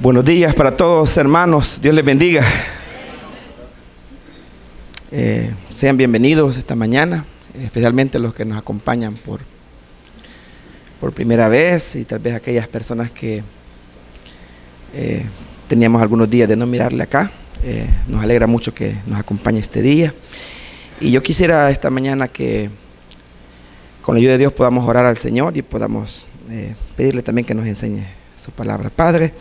Buenos días para todos, hermanos. Dios les bendiga. Sean bienvenidos esta mañana, especialmente los que nos acompañan por primera vez y tal vez aquellas personas que teníamos algunos días de no mirarle acá. Nos alegra mucho que nos acompañe este día. Y yo quisiera esta mañana que con la ayuda de Dios podamos orar al Señor y podamos pedirle también que nos enseñe su palabra. Padre,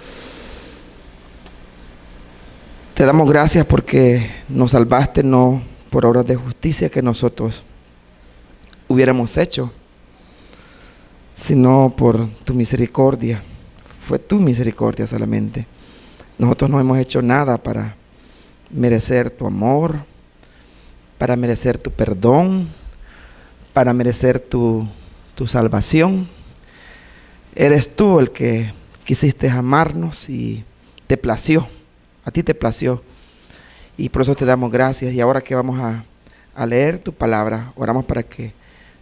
te damos gracias porque nos salvaste no por obras de justicia que nosotros hubiéramos hecho, sino por tu misericordia. Fue tu misericordia solamente. Nosotros no hemos hecho nada para merecer tu amor, para merecer tu perdón, para merecer tu salvación. Eres tú el que quisiste amarnos y te plació. A ti te plació y por eso te damos gracias. Y ahora que vamos a leer tu palabra, oramos para que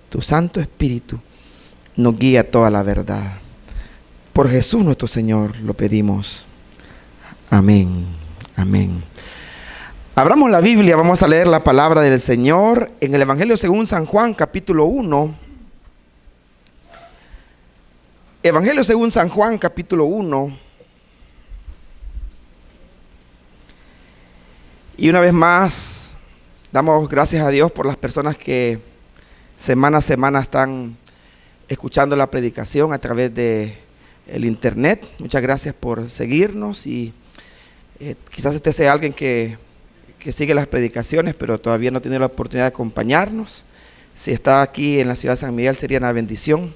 tu Santo Espíritu nos guíe a toda la verdad. Por Jesús nuestro Señor lo pedimos. Amén. Amén. Abramos la Biblia, vamos a leer la palabra del Señor en el Evangelio según San Juan, capítulo 1. Evangelio según San Juan, capítulo 1. Y una vez más, damos gracias a Dios por las personas que semana a semana están escuchando la predicación a través de el internet. Muchas gracias por seguirnos y quizás este sea alguien que sigue las predicaciones, pero todavía no tiene la oportunidad de acompañarnos. Si está aquí en la ciudad de San Miguel, sería una bendición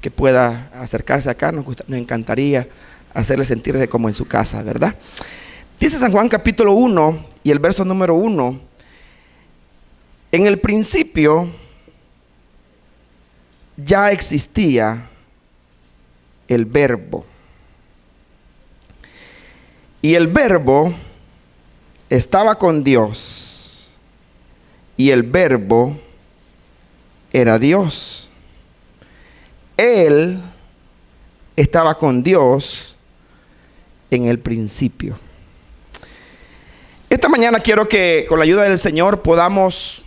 que pueda acercarse acá. Nos encantaría hacerle sentirse como en su casa, ¿verdad? Dice San Juan capítulo 1 y el verso número 1: en el principio ya existía el Verbo, y el Verbo estaba con Dios, y el Verbo era Dios. Él estaba con Dios en el principio. Esta mañana quiero que con la ayuda del Señor podamos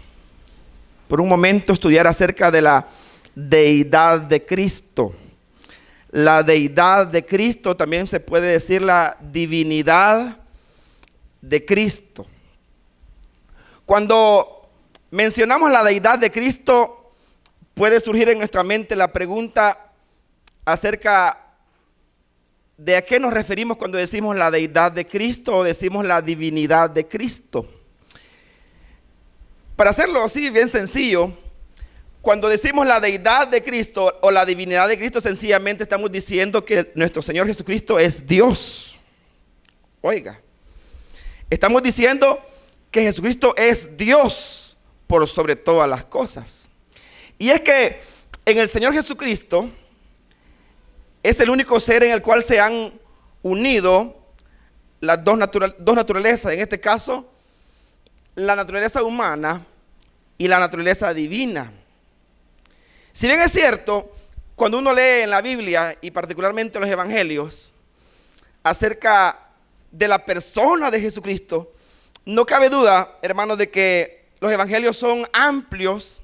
por un momento estudiar acerca de la deidad de Cristo. La deidad de Cristo, también se puede decir la divinidad de Cristo. Cuando mencionamos la deidad de Cristo, puede surgir en nuestra mente la pregunta acerca de a qué nos referimos cuando decimos la deidad de Cristo o decimos la divinidad de Cristo. Para hacerlo así bien sencillo, cuando decimos la deidad de Cristo o la divinidad de Cristo, sencillamente estamos diciendo que nuestro Señor Jesucristo es Dios. Oiga, estamos diciendo que Jesucristo es Dios por sobre todas las cosas. Y es que en el Señor Jesucristo es el único ser en el cual se han unido las dos naturalezas. En este caso, la naturaleza humana y la naturaleza divina. Si bien es cierto, cuando uno lee en la Biblia y particularmente en los evangelios acerca de la persona de Jesucristo, no cabe duda, hermanos, de que los evangelios son amplios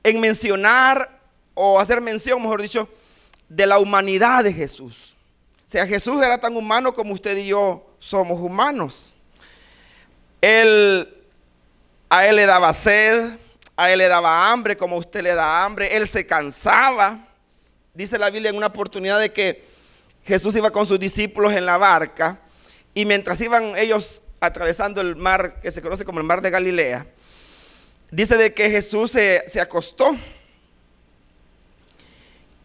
en mencionar o hacer mención, mejor dicho, de la humanidad de Jesús. O sea, Jesús era tan humano como usted y yo somos humanos. A él le daba sed, a él le daba hambre como usted le da hambre. Él se cansaba. Dice la Biblia en una oportunidad de que Jesús iba con sus discípulos en la barca y mientras iban ellos atravesando el mar que se conoce como el mar de Galilea, dice de que Jesús se acostó.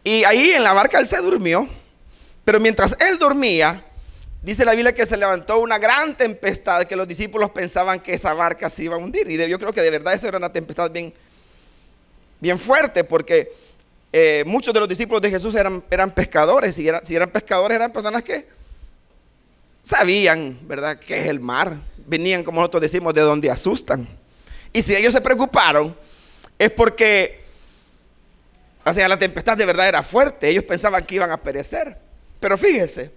Y ahí en la barca él se durmió, pero mientras él dormía, dice la Biblia que se levantó una gran tempestad que los discípulos pensaban que esa barca se iba a hundir. Y yo creo que de verdad eso era una tempestad bien fuerte, porque muchos de los discípulos de Jesús eran pescadores, y si eran pescadores eran personas que sabían, ¿verdad?, qué es el mar. Venían, como nosotros decimos, de donde asustan. Y si ellos se preocuparon, es porque o sea, la tempestad de verdad era fuerte. Ellos pensaban que iban a perecer. Pero fíjese,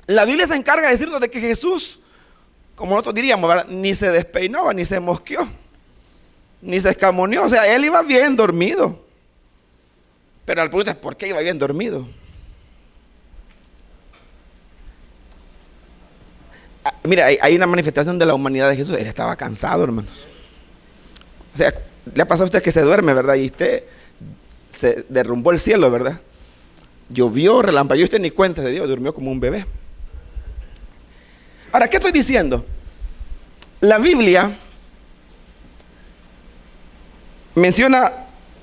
La Biblia se encarga de decirnos de que Jesús, como nosotros diríamos, ¿verdad?, ni se despeinó, ni se mosqueó, ni se escamoneó. O sea, él iba bien dormido. Pero la pregunta es, ¿por qué iba bien dormido? Mira, hay una manifestación de la humanidad de Jesús. Él estaba cansado, hermanos. O sea, le ha pasado a usted que se duerme, ¿verdad? Y usted se derrumbó el cielo, ¿verdad? Llovió, relampagueó, y usted ni cuenta de Dios, durmió como un bebé. Ahora, ¿qué estoy diciendo? La Biblia menciona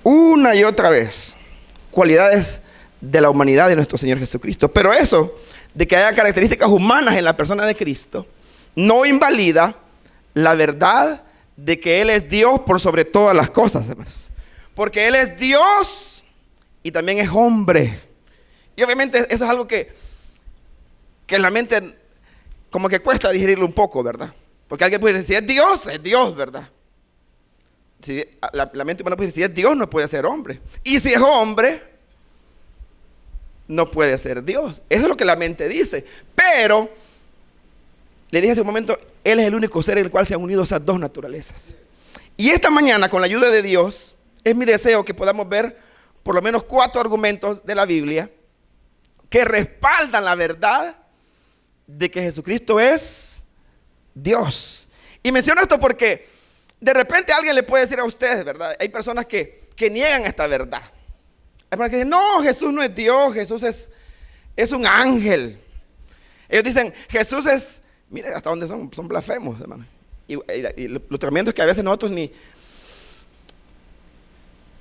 una y otra vez cualidades de la humanidad de nuestro Señor Jesucristo. Pero eso, de que haya características humanas en la persona de Cristo, no invalida la verdad de que Él es Dios por sobre todas las cosas, hermanos. Porque Él es Dios y también es hombre. Y obviamente eso es algo que en la mente como que cuesta digerirlo un poco, ¿verdad? Porque alguien puede decir, si es Dios, ¿verdad? Si la mente humana puede decir, si es Dios, no puede ser hombre. Y si es hombre, no puede ser Dios. Eso es lo que la mente dice. Pero, le dije hace un momento, Él es el único ser en el cual se han unido esas dos naturalezas. Y esta mañana, con la ayuda de Dios, es mi deseo que podamos ver por lo menos 4 argumentos de la Biblia que respaldan la verdad de que Jesucristo es Dios. Y menciono esto porque de repente alguien le puede decir a ustedes, ¿verdad? Hay personas que niegan esta verdad. Hay personas que dicen, no, Jesús no es Dios, Jesús es un ángel. Ellos dicen, Jesús es, mire hasta dónde son blasfemos, hermano. Y lo tremendo es que a veces nosotros ni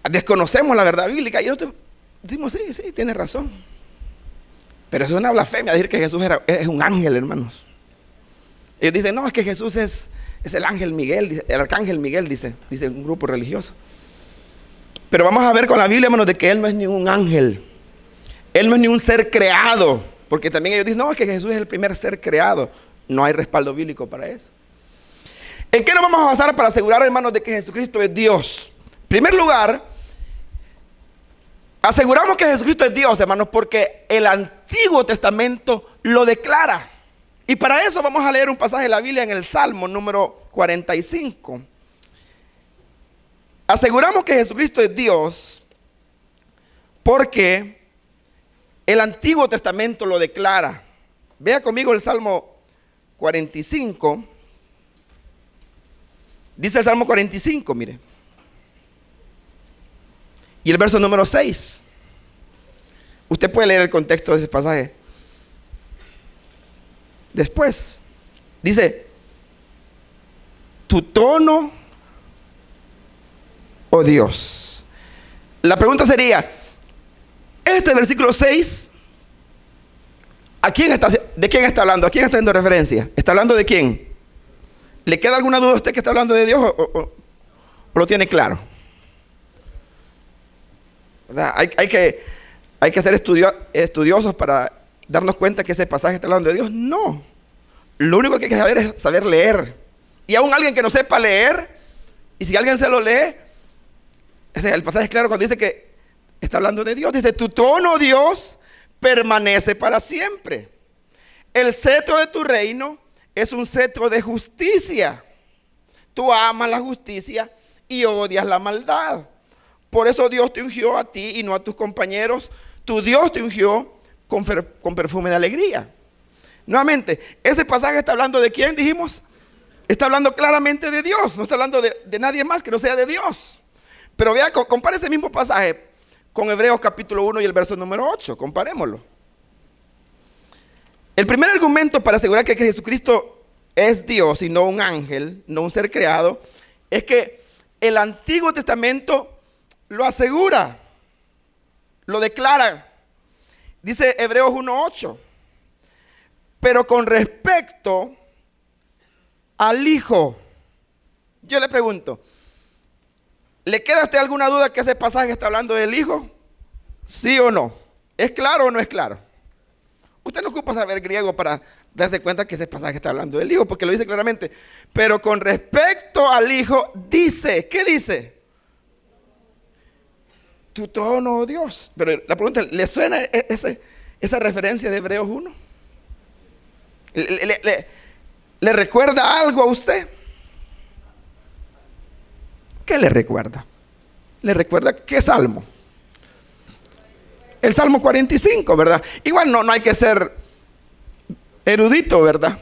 desconocemos la verdad bíblica y nosotros decimos, sí, tiene razón. Pero eso es una blasfemia decir que Jesús es un ángel, hermanos. Ellos dicen, no, es que Jesús es el ángel Miguel, el arcángel Miguel, dice un grupo religioso. Pero vamos a ver con la Biblia, hermanos, de que Él no es ningún ángel. Él no es ningún ser creado. Porque también ellos dicen, no, es que Jesús es el primer ser creado. No hay respaldo bíblico para eso. ¿En qué nos vamos a basar para asegurar, hermanos, de que Jesucristo es Dios? En primer lugar, aseguramos que Jesucristo es Dios, hermanos, porque el Antiguo Testamento lo declara. Y para eso vamos a leer un pasaje de la Biblia en el Salmo número 45. Aseguramos que Jesucristo es Dios porque el Antiguo Testamento lo declara. Vea conmigo el Salmo 45. Dice el Salmo 45, mire. Y el verso número 6. Usted puede leer el contexto de ese pasaje después. Dice, tu trono, oh Dios. La pregunta sería, este versículo 6, ¿de quién está hablando? ¿A quién está haciendo referencia? ¿Está hablando de quién? ¿Le queda alguna duda a usted que está hablando de Dios o lo tiene claro? ¿Verdad? Hay que ser estudiosos para darnos cuenta que ese pasaje está hablando de Dios. No. Lo único que hay que saber es saber leer. Y aún alguien que no sepa leer, y si alguien se lo lee, el pasaje es claro cuando dice que está hablando de Dios. Dice, tu trono, Dios, permanece para siempre. El cetro de tu reino es un cetro de justicia. Tú amas la justicia y odias la maldad. Por eso Dios te ungió a ti y no a tus compañeros. Tu Dios te ungió con perfume de alegría. Nuevamente, ese pasaje está hablando de quién, dijimos. Está hablando claramente de Dios. No está hablando de nadie más que no sea de Dios. Pero vea, compare ese mismo pasaje con Hebreos capítulo 1 y el verso número 8. Comparémoslo. El primer argumento para asegurar que Jesucristo es Dios y no un ángel, no un ser creado, es que el Antiguo Testamento lo asegura, lo declara. Dice Hebreos 1:8. Pero con respecto al Hijo, yo le pregunto, ¿le queda a usted alguna duda que ese pasaje está hablando del Hijo? ¿Sí o no? ¿Es claro o no es claro? Usted no ocupa saber griego para darse cuenta que ese pasaje está hablando del Hijo, porque lo dice claramente. Pero con respecto al Hijo, dice, ¿qué dice? Tu trono, oh Dios. Pero la pregunta, ¿le suena esa referencia de Hebreos 1? ¿Le recuerda algo a usted? ¿Qué le recuerda? ¿Le recuerda qué salmo? El Salmo 45, ¿verdad? Igual no hay que ser erudito, ¿verdad?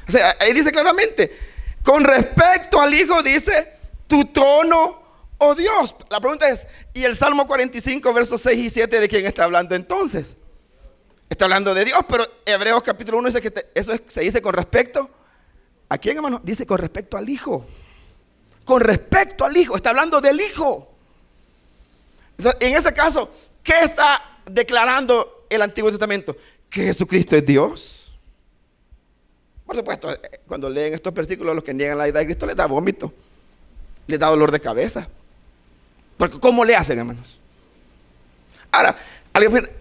O sea, ahí dice claramente, con respecto al Hijo dice, tu trono, oh Dios. La pregunta es, ¿y el Salmo 45, versos 6 y 7 de quién está hablando entonces? Está hablando de Dios, pero Hebreos capítulo 1 dice que se dice con respecto ¿a quién, hermano? Dice con respecto al Hijo. Con respecto al Hijo, está hablando del Hijo. Entonces, en ese caso, ¿qué está declarando el Antiguo Testamento? Que Jesucristo es Dios. Por supuesto, cuando leen estos versículos, los que niegan la deidad de Cristo les da vómito, les da dolor de cabeza. Porque ¿cómo le hacen, hermanos? Ahora,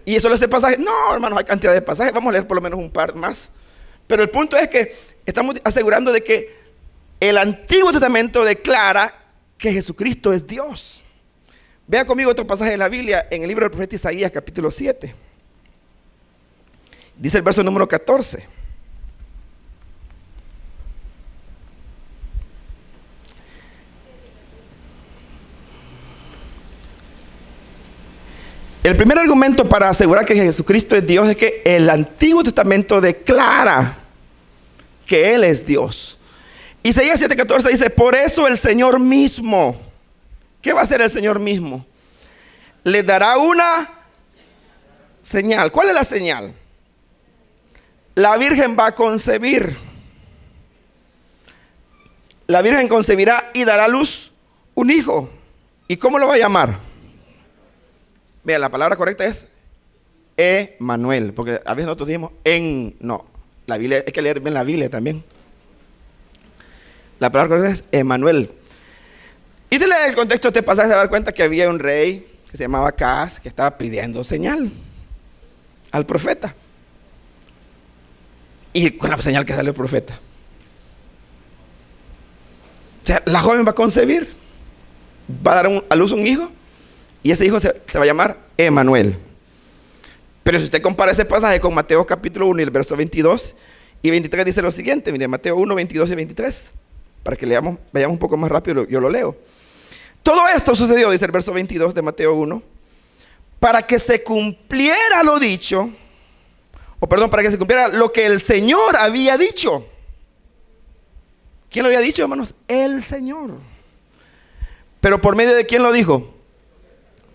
¿y eso es el pasaje? No, hermanos, hay cantidad de pasajes. Vamos a leer por lo menos un par más. Pero el punto es que estamos asegurando de que el Antiguo Testamento declara que Jesucristo es Dios. Vea conmigo otro pasaje de la Biblia en el libro del profeta Isaías, capítulo 7. Dice el verso número 14. El primer argumento para asegurar que Jesucristo es Dios es que el Antiguo Testamento declara que Él es Dios. Isaías 7:14 dice, por eso el Señor mismo, ¿qué va a hacer el Señor mismo? Le dará una señal. ¿Cuál es la señal? La Virgen va a concebir. La Virgen concebirá y dará a luz un hijo. ¿Y cómo lo va a llamar? Vea, la palabra correcta es Emmanuel, porque a veces nosotros decimos no, la Biblia, hay que leer bien la Biblia también. La palabra correcta es Emmanuel. Y de leer el contexto de este pasaje se va a dar cuenta que había un rey que se llamaba Acaz, que estaba pidiendo señal al profeta. Y con la señal que salió el profeta, o sea, la joven va a concebir, va a dar a luz un hijo, y ese hijo se va a llamar Emmanuel. Pero si usted compara ese pasaje con Mateo capítulo 1 y el verso 22 y 23 dice lo siguiente, mire, Mateo 1, 22 y 23, para que vayamos un poco más rápido, yo lo leo. Todo esto sucedió, dice el verso 22 de Mateo 1, para que se cumpliera lo dicho, para que se cumpliera lo que el Señor había dicho. ¿Quién lo había dicho, hermanos? El Señor. Pero ¿por medio de quién lo dijo?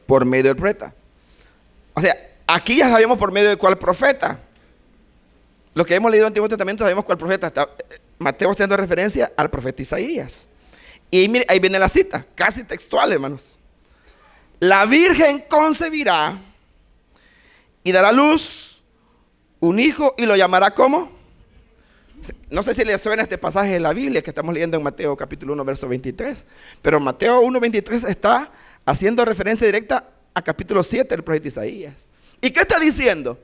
Por medio del profeta. O sea, aquí ya sabemos por medio de cuál profeta. Los que hemos leído el Antiguo Testamento sabemos cuál profeta. Mateo está haciendo referencia al profeta Isaías. Y mire, ahí viene la cita, casi textual, hermanos. La Virgen concebirá y dará a luz un hijo y lo llamará ¿cómo? No sé si le suena este pasaje de la Biblia que estamos leyendo en Mateo capítulo 1, verso 23. Pero Mateo 1, 23 está haciendo referencia directa a capítulo 7 del profeta Isaías. ¿Y qué está diciendo?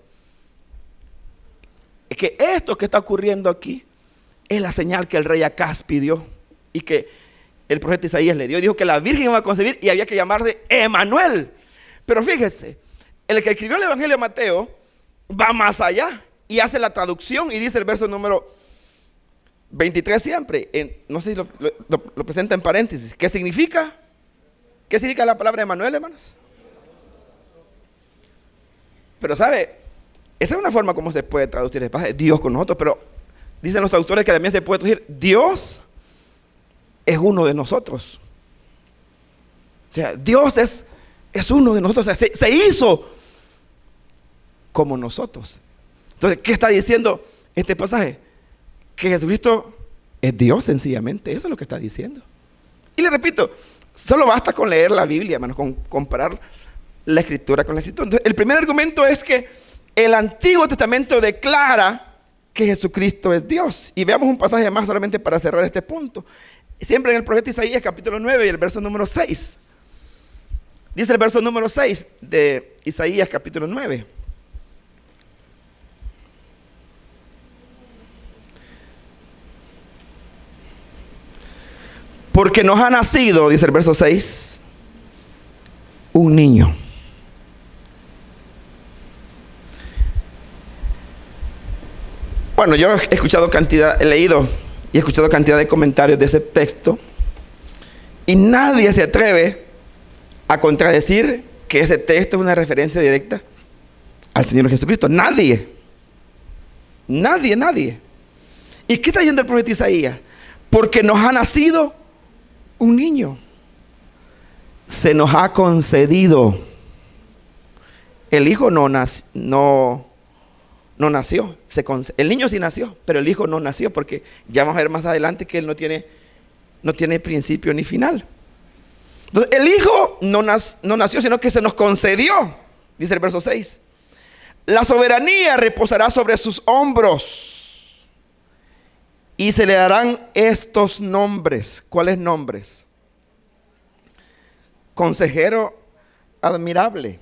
Es que esto que está ocurriendo aquí es la señal que el rey Acaz pidió y que el profeta Isaías le dio. Dijo que la Virgen iba a concebir y había que llamarle Emmanuel. Pero fíjese, el que escribió el Evangelio de Mateo va más allá y hace la traducción y dice el verso número 23 siempre, no sé si lo presenta en paréntesis. ¿Qué significa? ¿Qué significa la palabra Emmanuel, hermanos? Pero sabe, esa es una forma como se puede traducir el pasaje, Dios con nosotros, pero dicen los traductores que también se puede traducir Dios es uno de nosotros. O sea, Dios es uno de nosotros, o sea, se hizo como nosotros. Entonces, ¿qué está diciendo este pasaje? Que Jesucristo es Dios sencillamente, eso es lo que está diciendo. Y le repito, solo basta con leer la Biblia, hermanos, con comparar la Escritura con la Escritura. Entonces, el primer argumento es que el Antiguo Testamento declara que Jesucristo es Dios. Y veamos un pasaje más solamente para cerrar este punto. Siempre en el profeta Isaías capítulo 9 y el verso número 6. Dice el verso número 6 de Isaías capítulo 9. Porque nos ha nacido, dice el verso 6, un niño. Bueno, yo he leído y he escuchado cantidad de comentarios de ese texto, y nadie se atreve a contradecir que ese texto es una referencia directa al Señor Jesucristo. Nadie. ¿Y qué está diciendo el profeta Isaías? Porque nos ha nacido un niño, se nos ha concedido. El hijo no nació. El niño sí nació, pero el hijo no nació, porque ya vamos a ver más adelante que él no tiene principio ni final. Entonces, el hijo no nació, sino que se nos concedió, dice el verso 6. La soberanía reposará sobre sus hombros y se le darán estos nombres. ¿Cuáles nombres? Consejero admirable,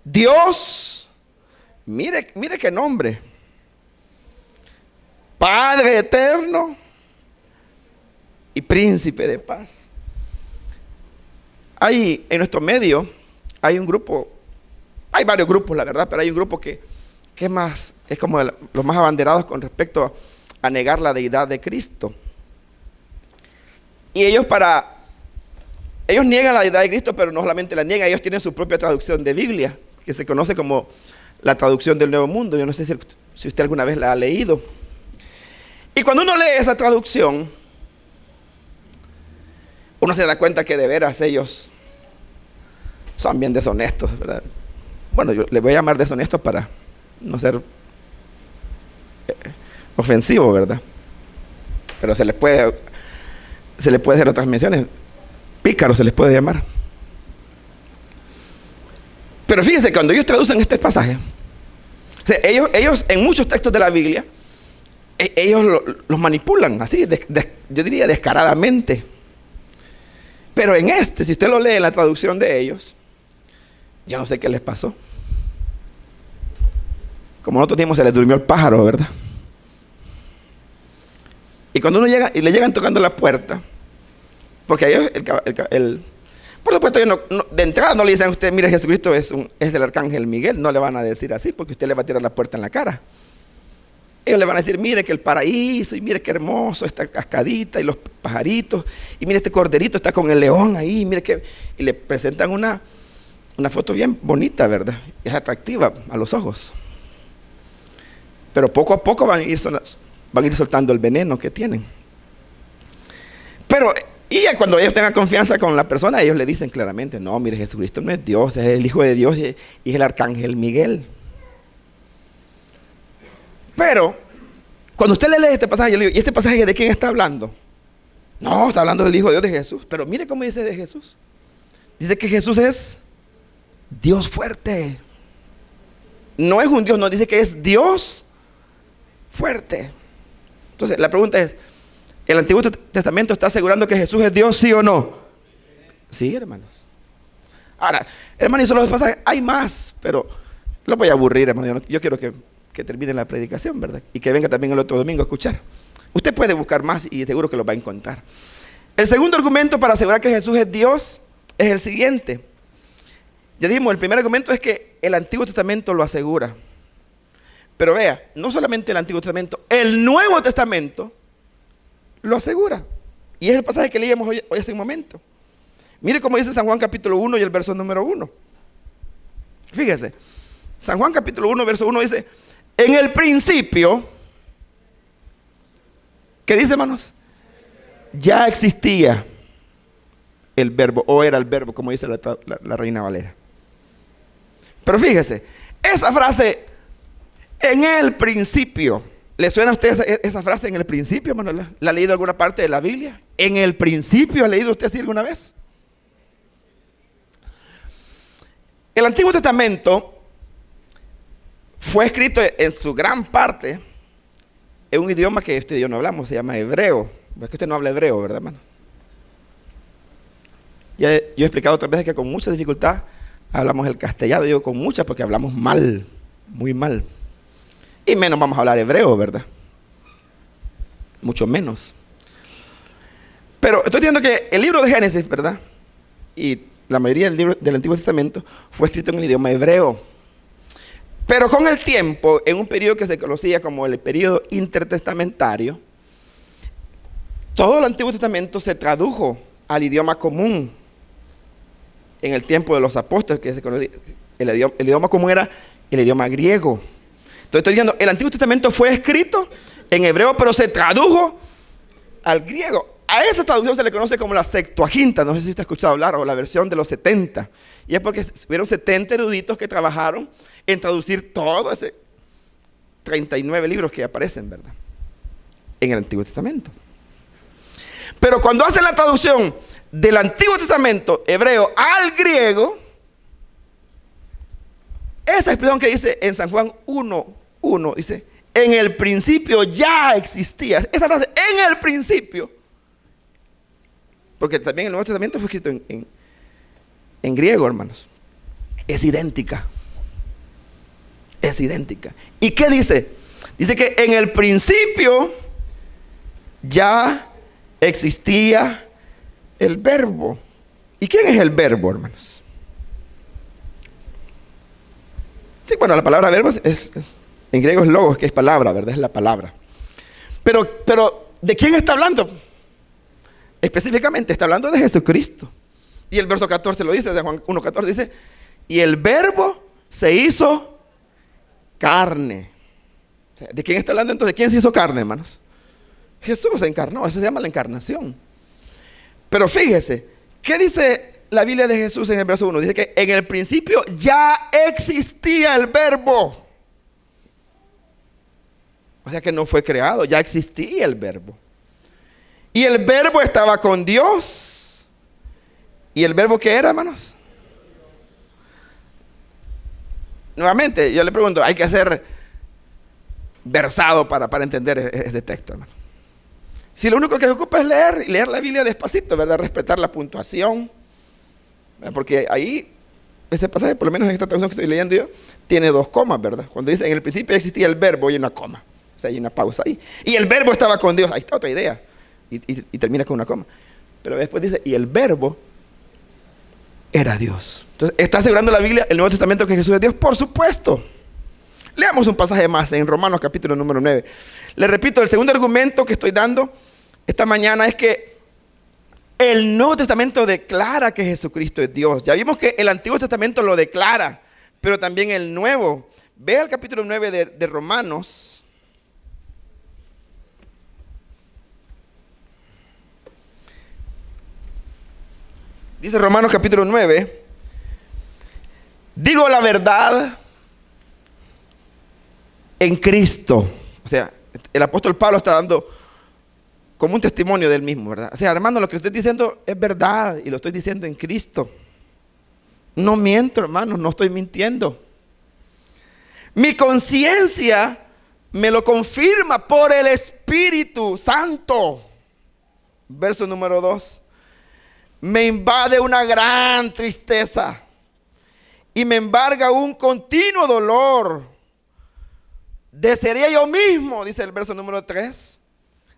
Dios, mire qué nombre, Padre eterno y Príncipe de paz. Hay en nuestro medio, hay un grupo, hay varios grupos, la verdad, pero hay un grupo que es como los más abanderados con respecto a negar la deidad de Cristo. Y ellos niegan la deidad de Cristo, pero no solamente la niegan, ellos tienen su propia traducción de Biblia, que se conoce como la traducción del Nuevo Mundo. Yo no sé si usted alguna vez la ha leído. Y cuando uno lee esa traducción, uno se da cuenta que de veras ellos son bien deshonestos, ¿verdad? Bueno, yo les voy a llamar deshonestos para no ser ofensivo, ¿verdad? Pero se les puede hacer otras menciones. Pícaros se les puede llamar. Pero fíjense, cuando ellos traducen este pasaje, o sea, ellos en muchos textos de la Biblia, ellos los manipulan así, yo diría descaradamente. Pero en si usted lo lee en la traducción de ellos, yo no sé qué les pasó. Como nosotros dijimos, se les durmió el pájaro, ¿verdad? Y cuando uno llega y le llegan tocando la puerta, porque a ellos, por supuesto, ellos de entrada no le dicen a usted, mire, Jesucristo es del arcángel Miguel. No le van a decir así, porque usted le va a tirar la puerta en la cara. Ellos le van a decir, mire que el paraíso, y mire qué hermoso esta cascadita y los pajaritos, y mire este corderito está con el león ahí, mire que, y le presentan una foto bien bonita, ¿verdad? Es atractiva a los ojos. Pero poco a poco van a ir soltando el veneno que tienen. Pero y cuando ellos tengan confianza con la persona, ellos le dicen claramente, no, mire, Jesucristo no es Dios, es el Hijo de Dios y es el arcángel Miguel. Pero cuando usted le lee este pasaje, yo le digo, ¿y este pasaje de quién está hablando? No, está hablando del Hijo de Dios, de Jesús. Pero mire cómo dice de Jesús. Dice que Jesús es Dios fuerte. No es un Dios, no, dice que es Dios fuerte. Entonces la pregunta es, ¿el Antiguo Testamento está asegurando que Jesús es Dios, sí o no? Sí, hermanos. Ahora, hermanos, y solo los pasajes, hay más, pero lo voy a aburrir, hermano. Yo quiero que termine la predicación, ¿verdad? Y que venga también el otro domingo a escuchar. Usted puede buscar más y seguro que lo va a encontrar. El segundo argumento para asegurar que Jesús es Dios es el siguiente. Ya dijimos, el primer argumento es que el Antiguo Testamento lo asegura. Pero vea, no solamente el Antiguo Testamento, el Nuevo Testamento lo asegura. Y es el pasaje que leíamos hoy hace un momento. Mire cómo dice San Juan capítulo 1 y el verso número 1. Fíjese, San Juan capítulo 1, verso 1 dice, en el principio, ¿qué dice, hermanos? Ya existía el verbo, o era el verbo, como dice la Reina Valera. Pero fíjese, esa frase, en el principio, ¿le suena a usted esa frase en el principio, hermano? ¿La ha leído alguna parte de la Biblia? ¿En el principio ha leído usted así alguna vez? El Antiguo Testamento fue escrito en su gran parte en un idioma que usted y yo no hablamos, se llama hebreo. Es que usted no habla hebreo, ¿verdad, hermano? Ya yo he explicado otras veces que con mucha dificultad hablamos el castellano. Digo con mucha porque hablamos mal, muy mal. Y menos vamos a hablar hebreo, ¿verdad? Mucho menos. Pero estoy diciendo que el libro de Génesis, ¿verdad? Y la mayoría del libro del Antiguo Testamento fue escrito en el idioma hebreo. Pero con el tiempo, en un periodo que se conocía como el periodo intertestamentario, todo el Antiguo Testamento se tradujo al idioma común en el tiempo de los apóstoles, que se conocía, el idioma común era el idioma griego. Entonces estoy diciendo, el Antiguo Testamento fue escrito en hebreo, pero se tradujo al griego. A esa traducción se le conoce como la Septuaginta, no sé si usted ha escuchado hablar, o la versión de los 70. Y es porque hubieron 70 eruditos que trabajaron en traducir todo ese 39 libros que aparecen, ¿verdad?, en el Antiguo Testamento. Pero cuando hacen la traducción del Antiguo Testamento hebreo al griego, esa expresión que dice en San Juan 1:1, dice, en el principio ya existía. Esa frase, en el principio, porque también el Nuevo Testamento fue escrito en griego, hermanos. Es idéntica. Es idéntica. ¿Y qué dice? Dice que en el principio ya existía el verbo. ¿Y quién es el verbo, hermanos? Sí, bueno, la palabra verbo en griego es logos, que es palabra, ¿verdad? Es la palabra. Pero ¿de quién está hablando? Específicamente está hablando de Jesucristo. Y el verso 14 lo dice, de Juan 1:14 dice, y el verbo se hizo carne. O sea, ¿de quién está hablando entonces? ¿Quién se hizo carne, hermanos? Jesús se encarnó, eso se llama la encarnación. Pero fíjese, ¿qué dice la Biblia de Jesús en el verso 1? Dice que en el principio ya existía el verbo. O sea que no fue creado, ya existía el verbo. Y el verbo estaba con Dios. ¿Y el verbo qué era, hermanos? Nuevamente, yo le pregunto, hay que ser versado para entender ese texto, hermano. Si lo único que se ocupa es leer la Biblia despacito, ¿verdad? Respetar la puntuación. Porque ahí, ese pasaje, por lo menos en esta traducción que estoy leyendo yo, tiene 2 comas, ¿verdad? Cuando dice, en el principio existía el verbo, y una coma. O sea, hay una pausa ahí. Y el verbo estaba con Dios. Ahí está otra idea. Y termina con una coma. Pero después dice, y el verbo era Dios. Entonces, ¿está asegurando la Biblia, el Nuevo Testamento, que Jesús es Dios? Por supuesto. Leamos un pasaje más en Romanos capítulo número 9. Le repito, el segundo argumento que estoy dando esta mañana es que el Nuevo Testamento declara que Jesucristo es Dios. Ya vimos que el Antiguo Testamento lo declara, pero también el Nuevo. Ve al capítulo 9 de Romanos. Dice Romanos capítulo 9, digo la verdad en Cristo. O sea, el apóstol Pablo está dando como un testimonio del mismo, ¿verdad? O sea, hermano, lo que estoy diciendo es verdad y lo estoy diciendo en Cristo. No miento, hermano, no estoy mintiendo. Mi conciencia me lo confirma por el Espíritu Santo. Verso número 2. Me invade una gran tristeza y me embarga un continuo dolor. Desearía yo mismo, dice el verso número 3,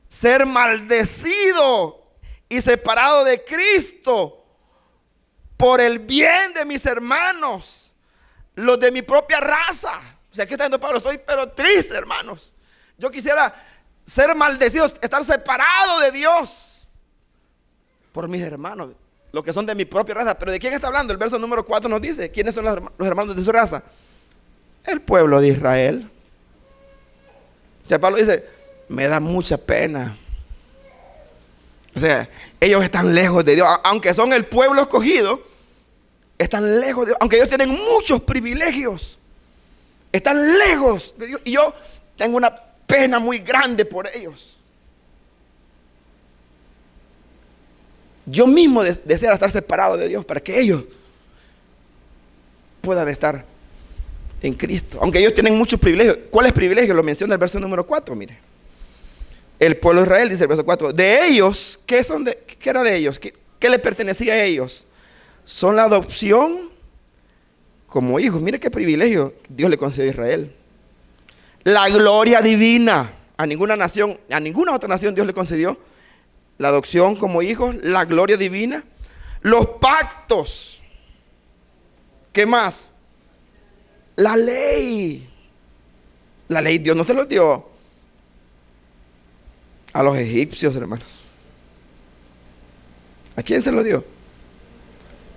ser maldecido y separado de Cristo por el bien de mis hermanos, los de mi propia raza. O sea, ¿qué está diciendo Pablo? Estoy pero triste, hermanos. Yo quisiera ser maldecido, estar separado de Dios por mis hermanos, los que son de mi propia raza. ¿Pero de quién está hablando? El verso número 4 nos dice, ¿quiénes son los hermanos de su raza? El pueblo de Israel. O sea, Pablo dice, me da mucha pena. O sea, ellos están lejos de Dios, aunque son el pueblo escogido, están lejos de Dios, aunque ellos tienen muchos privilegios, están lejos de Dios. Y yo tengo una pena muy grande por ellos. Yo mismo deseo estar separado de Dios para que ellos puedan estar en Cristo. Aunque ellos tienen muchos privilegios. ¿Cuáles privilegios? Lo menciona el verso número 4, mire. El pueblo de Israel, dice el verso 4. De ellos, ¿qué era de ellos? ¿Qué le pertenecía a ellos? Son la adopción como hijos. Mire qué privilegio Dios le concedió a Israel. La gloria divina. A ninguna nación, a ninguna otra nación Dios le concedió la adopción como hijos, la gloria divina, los pactos. ¿Qué más? la ley. La ley Dios no se lo dio a los egipcios, hermanos. ¿A quién se lo dio?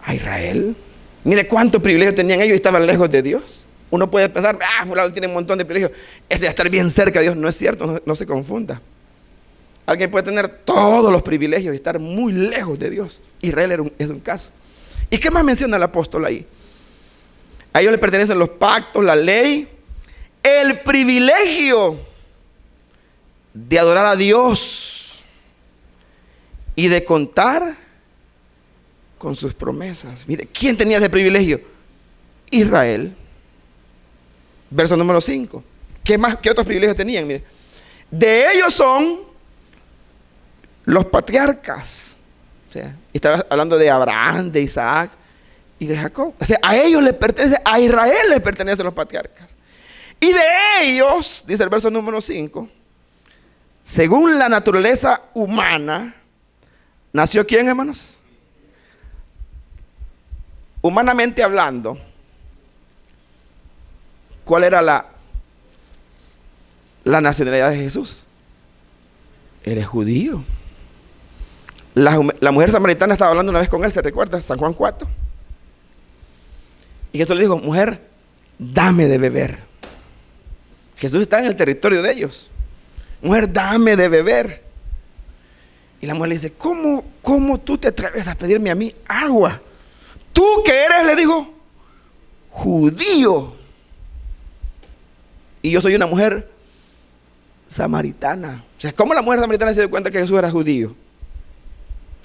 A Israel. Mire cuántos privilegios tenían ellos y estaban lejos de Dios. Uno puede pensar, fulano tiene un montón de privilegios, ese de estar bien cerca de Dios. No es cierto, no se confunda. Alguien puede tener todos los privilegios y estar muy lejos de Dios. Israel es un caso. ¿Y qué más menciona el apóstol ahí? A ellos le pertenecen los pactos, la ley, el privilegio de adorar a Dios y de contar con sus promesas. Mire, ¿quién tenía ese privilegio? Israel. Verso número 5. ¿Qué otros privilegios tenían? Mire, de ellos son los patriarcas. O sea, estaba hablando de Abraham, de Isaac y de Jacob. O sea, a ellos les pertenece, a Israel les pertenecen los patriarcas. Y de ellos, dice el verso número 5, según la naturaleza humana, ¿nació quién, hermanos? Humanamente hablando, ¿cuál era la nacionalidad de Jesús? Él es judío. La mujer samaritana estaba hablando una vez con él, ¿se recuerda? San Juan 4. Y Jesús le dijo, mujer, dame de beber. Jesús está en el territorio de ellos. Mujer, dame de beber. Y la mujer le dice, ¿cómo tú te atreves a pedirme a mí agua? Tú que eres, le dijo, judío. Y yo soy una mujer samaritana. O sea, ¿cómo la mujer samaritana se dio cuenta que Jesús era judío?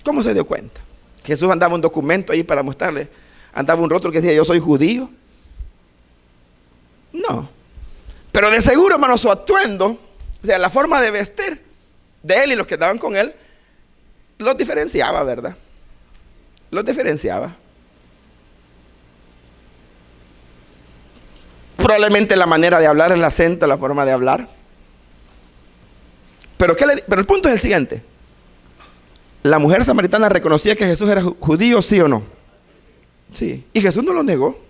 ¿Cómo se dio cuenta? Jesús andaba un documento ahí para mostrarle. Andaba un rótulo que decía, yo soy judío. No. Pero de seguro, hermano, su atuendo, o sea, la forma de vestir de él y los que estaban con él, los diferenciaba, ¿verdad? Los diferenciaba. Probablemente la manera de hablar, el acento, la forma de hablar. Pero el punto es el siguiente. ¿La mujer samaritana reconocía que Jesús era judío, sí o no? Sí. Y Jesús no lo negó.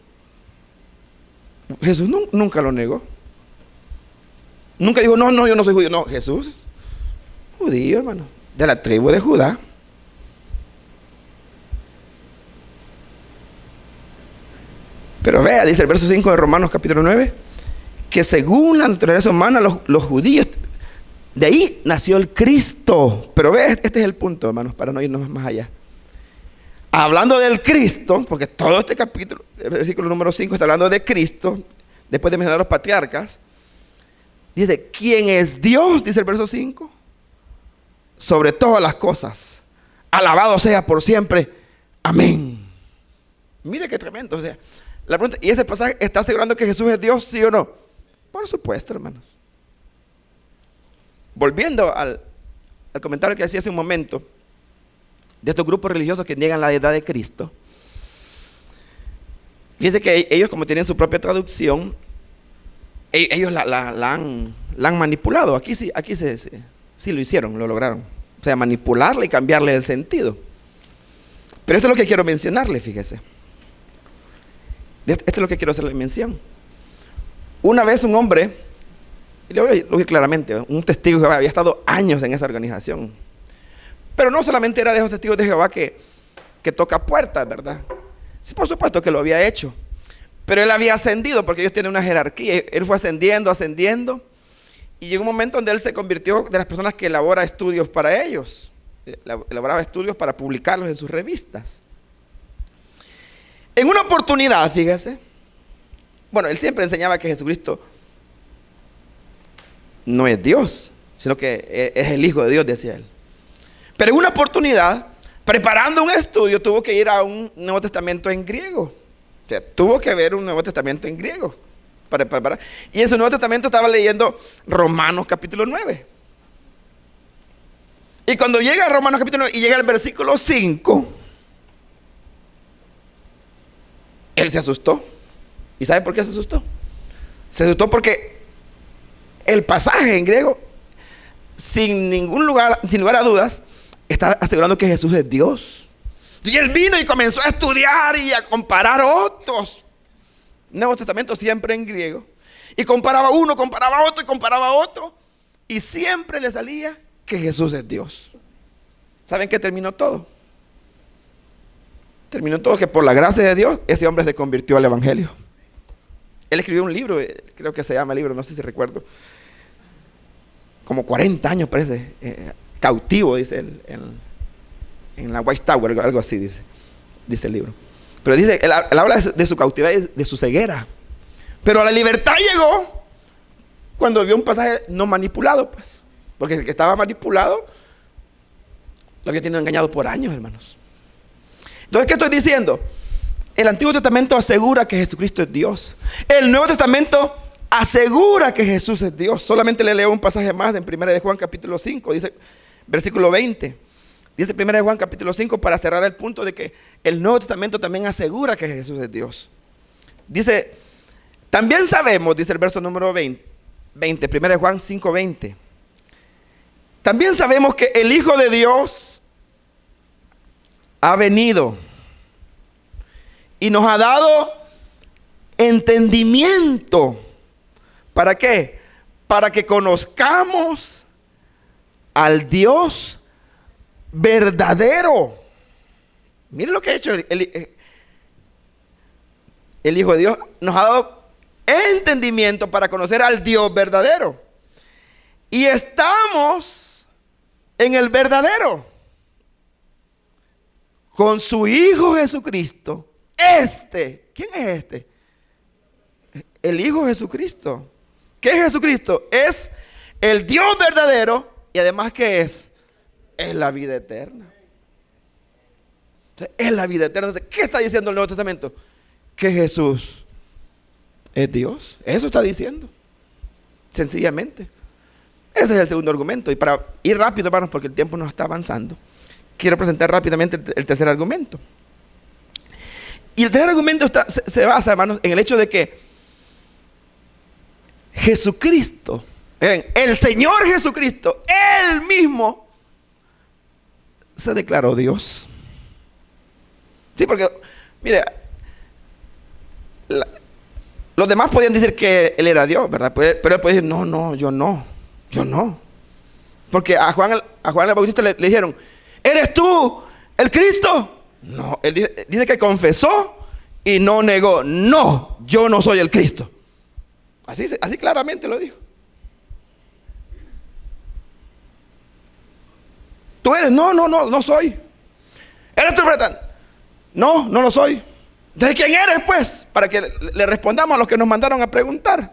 Jesús nunca lo negó. Nunca dijo, no, yo no soy judío. No, Jesús es judío, hermano, de la tribu de Judá. Pero vea, dice el verso 5 de Romanos capítulo 9, que según la naturaleza humana, los judíos, de ahí nació el Cristo. Pero vea, este es el punto, hermanos, para no irnos más allá. Hablando del Cristo, porque todo este capítulo, el versículo número 5 está hablando de Cristo, después de mencionar a los patriarcas, dice, ¿quién es Dios? Dice el verso 5, sobre todas las cosas, alabado sea por siempre, amén. Mire qué tremendo. O sea, la pregunta, ¿y este pasaje está asegurando que Jesús es Dios, sí o no? Por supuesto, hermanos. Volviendo al comentario que hacía hace un momento, de estos grupos religiosos que niegan la deidad de Cristo. Fíjense que ellos, como tienen su propia traducción, ellos la han manipulado. Aquí sí lo hicieron, lo lograron. O sea, manipularla y cambiarle el sentido. Pero esto es lo que quiero mencionarle, fíjese. Esto es lo que quiero hacerle mención. Una vez un hombre, y lo voy a decir claramente, un testigo de Jehová, había estado años en esa organización. Pero no solamente era de esos testigos de Jehová que toca puertas, ¿verdad? Sí, por supuesto que lo había hecho. Pero él había ascendido, porque ellos tienen una jerarquía. Él fue ascendiendo. Y llegó un momento donde él se convirtió de las personas que elabora estudios para ellos. Elaboraba estudios para publicarlos en sus revistas. En una oportunidad, fíjese. Bueno, él siempre enseñaba que Jesucristo no es Dios, sino que es el Hijo de Dios, decía él. Pero en una oportunidad, preparando un estudio, tuvo que ir a un Nuevo Testamento en griego. O sea, tuvo que ver un Nuevo Testamento en griego para preparar. Y en su Nuevo Testamento estaba leyendo Romanos capítulo 9. Y cuando llega a Romanos capítulo 9 y llega al versículo 5, él se asustó. ¿Y sabe por qué se asustó? Se asustó porque el pasaje en griego, sin lugar a dudas, está asegurando que Jesús es Dios. Y él vino y comenzó a estudiar y a comparar otros Nuevo Testamento siempre en griego. Y comparaba uno, comparaba otro y comparaba otro. Y siempre le salía que Jesús es Dios. ¿Saben qué terminó todo? Terminó todo que por la gracia de Dios, ese hombre se convirtió al Evangelio. Él escribió un libro, creo que se llama el libro, no sé si recuerdo. Como 40 años parece, cautivo, dice en la White Tower, algo así dice el libro. Pero dice, él habla de su cautividad, de su ceguera. Pero a la libertad llegó cuando vio un pasaje no manipulado, pues. Porque el que estaba manipulado lo había tenido engañado por años, hermanos. Entonces, ¿qué estoy diciendo? El Antiguo Testamento asegura que Jesucristo es Dios. El Nuevo Testamento asegura que Jesús es Dios. Solamente le leo un pasaje más en 1 de Juan capítulo 5, dice, versículo 20. Dice 1 de Juan capítulo 5 para cerrar el punto de que el Nuevo Testamento también asegura que Jesús es Dios. Dice, también sabemos, dice el verso número 20, 1 de Juan 5, 20. También sabemos que el Hijo de Dios ha venido y nos ha dado entendimiento. ¿Para qué? Para que conozcamos al Dios verdadero. Miren lo que ha hecho el Hijo de Dios. Nos ha dado entendimiento para conocer al Dios verdadero. Y estamos en el verdadero con su Hijo Jesucristo. ¿Quién es este? El Hijo Jesucristo. ¿Qué es Jesucristo? Es el Dios verdadero. Y además, ¿qué es? Es la vida eterna. Entonces, es la vida eterna. Entonces, ¿qué está diciendo el Nuevo Testamento? Que Jesús es Dios. Eso está diciendo. Sencillamente. Ese es el segundo argumento. Y para ir rápido, hermanos, porque el tiempo nos está avanzando, quiero presentar rápidamente el tercer argumento. Y el tercer argumento se basa, hermanos, en el hecho de que Jesucristo, el Señor Jesucristo, Él mismo se declaró Dios. Sí, porque, mire, los demás podían decir que Él era Dios, ¿verdad? Pero Él puede decir, no, yo no. Porque a Juan el Bautista le dijeron, ¿eres tú el Cristo? No, él dice que confesó y no negó. No, yo no soy el Cristo. Así claramente lo dijo. Tú eres, no soy. ¿Eres tú, Bretan? No lo soy. Entonces, ¿quién eres, pues? Para que le respondamos a los que nos mandaron a preguntar.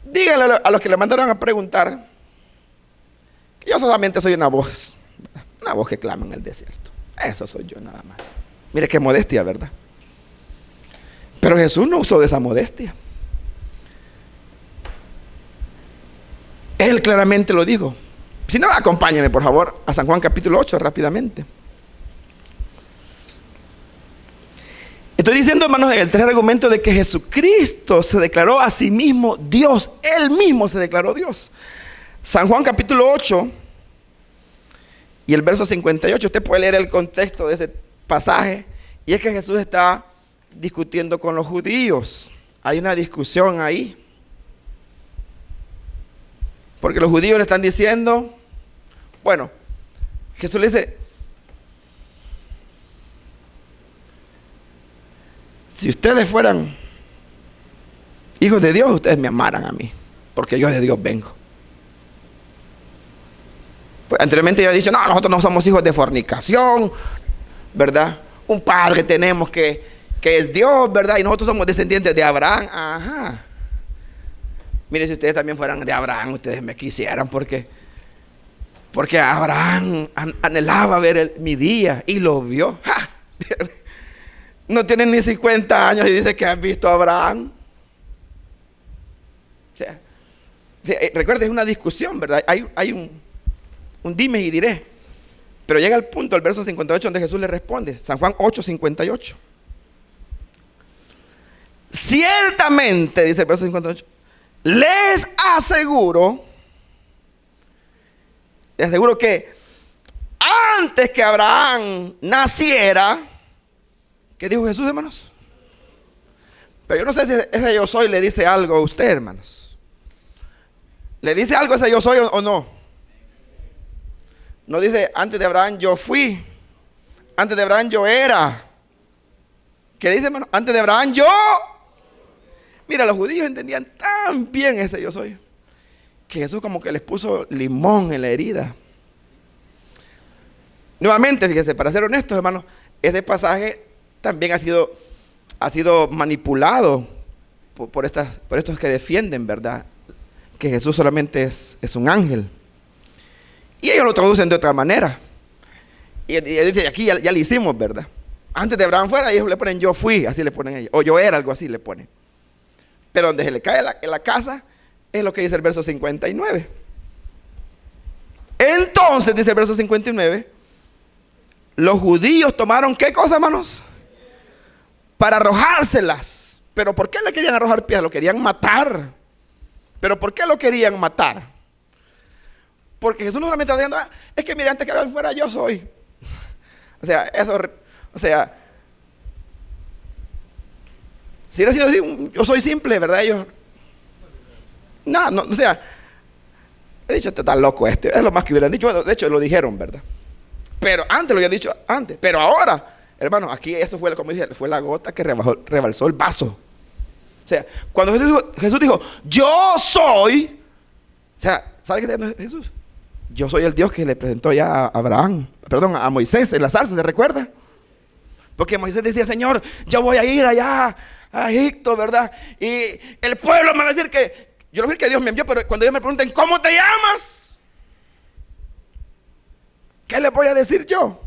Díganle a los que le mandaron a preguntar que yo solamente soy una voz que clama en el desierto. Eso soy yo nada más. Mire qué modestia, ¿verdad? Pero Jesús no usó de esa modestia. Él claramente lo dijo. Si no, acompáñenme por favor a San Juan capítulo 8 rápidamente. Estoy diciendo, hermanos, en el tercer argumento de que Jesucristo se declaró a sí mismo Dios. Él mismo se declaró Dios. San Juan capítulo 8 y el verso 58. Usted puede leer el contexto de ese pasaje. Y es que Jesús está discutiendo con los judíos. Hay una discusión ahí. Porque los judíos le están diciendo, bueno, Jesús le dice, si ustedes fueran hijos de Dios, ustedes me amaran a mí, porque yo de Dios vengo. Pues anteriormente yo he dicho, no, nosotros no somos hijos de fornicación, ¿verdad? Un padre tenemos que es Dios, ¿verdad? Y nosotros somos descendientes de Abraham. Ajá. Mire, si ustedes también fueran de Abraham, ustedes me quisieran, porque Abraham anhelaba ver mi día y lo vio. ¡Ja! No tienen ni 50 años y dice que has visto a Abraham. O sea, recuerda, es una discusión, ¿verdad? Hay un dime y diré. Pero llega el punto, el verso 58, donde Jesús le responde. San Juan 8, 58. Ciertamente, dice el verso 58, les aseguro que antes que Abraham naciera, ¿qué dijo Jesús, hermanos? Pero yo no sé si ese yo soy le dice algo a usted, hermanos. ¿Le dice algo ese yo soy o no? No dice, antes de Abraham yo fui. Antes de Abraham yo era. ¿Qué dice, hermano? Antes de Abraham yo. Mira, los judíos entendían tan bien ese yo soy, que Jesús como que les puso limón en la herida. Nuevamente, fíjese, para ser honestos, hermanos, este pasaje también ha sido manipulado por estos que defienden, ¿verdad?, que Jesús solamente es un ángel. Y ellos lo traducen de otra manera. Y dice, aquí ya le hicimos, ¿verdad? Antes de Abraham fuera, ellos le ponen yo fui, así le ponen ellos. O yo era, algo así le ponen. Pero donde se le cae en la casa, es lo que dice el verso 59. Entonces, dice el verso 59, los judíos tomaron, ¿qué cosa, hermanos? Para arrojárselas. ¿Pero por qué le querían arrojar piedras? Lo querían matar. ¿Pero por qué lo querían matar? Porque Jesús no solamente está diciendo, es que mira, antes que Abraham fuera yo soy. Si hubiera sido así, yo soy simple, ¿verdad? Ellos, he dicho, este está loco este, es lo más que hubieran dicho. Bueno, de hecho lo dijeron, ¿verdad? Pero antes lo habían dicho antes, pero ahora, hermanos, aquí esto fue, como dice, fue la gota que rebalsó el vaso. O sea, cuando Jesús dijo, yo soy, o sea, ¿sabe qué está diciendo Jesús? Yo soy el Dios que le presentó ya a Moisés en la zarza, ¿se recuerda? Porque Moisés decía, Señor, yo voy a ir allá a Egipto, ¿verdad? Y el pueblo me va a decir que, yo lo vi que Dios me envió, pero cuando ellos me pregunten, ¿cómo te llamas? ¿Qué le voy a decir yo?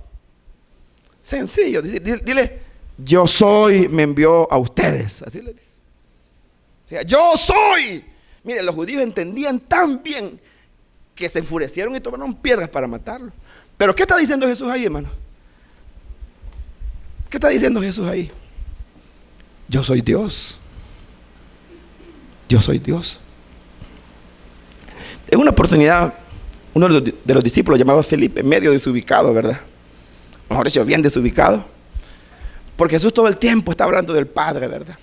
Sencillo, dile, yo soy, me envió a ustedes, así le dice. O sea, yo soy. Miren, los judíos entendían tan bien que se enfurecieron y tomaron piedras para matarlo. Pero ¿qué está diciendo Jesús ahí, hermano? ¿Qué está diciendo Jesús ahí? Yo soy Dios. Yo soy Dios. En una oportunidad, uno de los discípulos llamado Felipe, medio desubicado, ¿verdad? Mejor dicho, bien desubicado. Porque Jesús todo el tiempo está hablando del Padre, ¿verdad?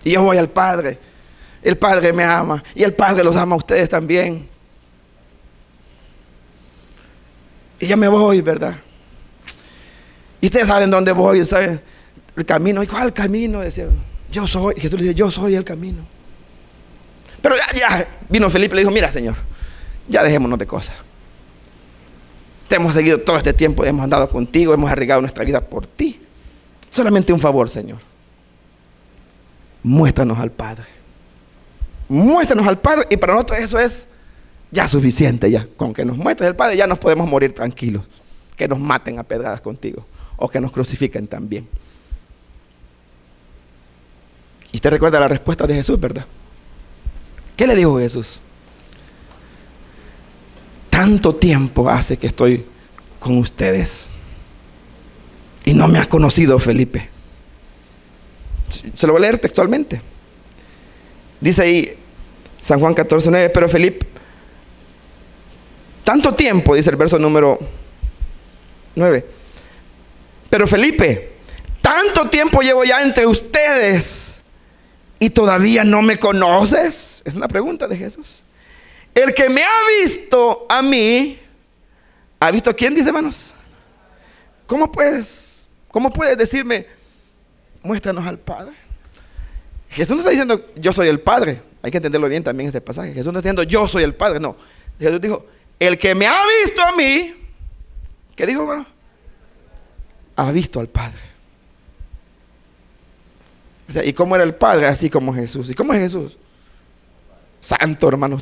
Y yo voy al Padre. El Padre me ama. Y el Padre los ama a ustedes también. Y ya me voy, ¿verdad? Y ustedes saben dónde voy, ¿saben? El camino. ¿Y cuál camino? Decía, yo soy. Y Jesús le dice, yo soy el camino. Pero ya vino Felipe y le dijo, mira, Señor, ya dejémonos de cosas. Te hemos seguido todo este tiempo, hemos andado contigo, hemos arriesgado nuestra vida por ti. Solamente un favor, Señor. Muéstranos al Padre. Muéstranos al Padre. Y para nosotros eso es ya suficiente. Ya con que nos muestres el Padre ya nos podemos morir tranquilos. Que nos maten a pedradas contigo. O que nos crucifiquen también. Y usted recuerda la respuesta de Jesús, ¿verdad? ¿Qué le dijo Jesús? Tanto tiempo hace que estoy con ustedes y no me has conocido, Felipe. Se lo voy a leer textualmente. Dice ahí San Juan 14:9, pero Felipe, tanto tiempo, dice el verso número 9, pero Felipe, tanto tiempo llevo ya entre ustedes y todavía no me conoces. Es una pregunta de Jesús. El que me ha visto a mí, ¿ha visto a quién? Dice, hermanos. ¿Cómo puedes decirme, muéstranos al Padre? Jesús no está diciendo, yo soy el Padre. Hay que entenderlo bien también ese pasaje. Jesús no está diciendo, yo soy el Padre. No. Jesús dijo, el que me ha visto a mí, ¿qué dijo, hermano? Ha visto al Padre. O sea, ¿y cómo era el Padre? Así como Jesús. ¿Y cómo es Jesús? Santo, hermano.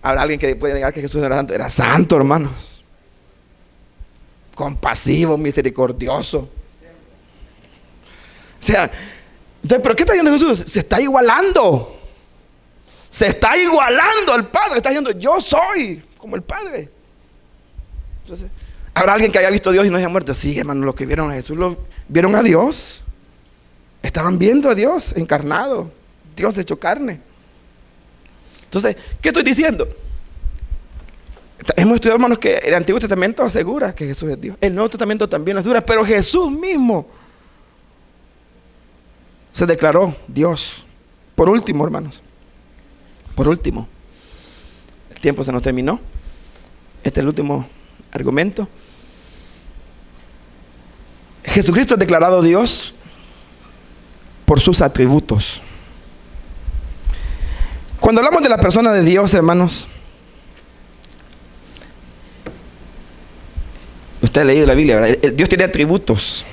Habrá alguien que puede negar que Jesús no era santo. Era santo, hermanos. Compasivo, misericordioso. O sea, entonces, ¿pero qué está diciendo Jesús? Se está igualando. Se está igualando al Padre. Está diciendo, yo soy como el Padre. Entonces, ¿habrá alguien que haya visto a Dios y no haya muerto? Sí, hermano, los que vieron a Jesús, vieron a Dios. Estaban viendo a Dios encarnado. Dios hecho carne. Entonces, ¿qué estoy diciendo? Hemos estudiado, hermanos, que el Antiguo Testamento asegura que Jesús es Dios. El Nuevo Testamento también lo asegura, pero Jesús mismo se declaró Dios. Por último, hermanos, por último, el tiempo se nos terminó. Este es el último argumento. Jesucristo es declarado Dios por sus atributos. Cuando hablamos de la persona de Dios, hermanos, usted ha leído la Biblia, ¿verdad? Dios tiene atributos.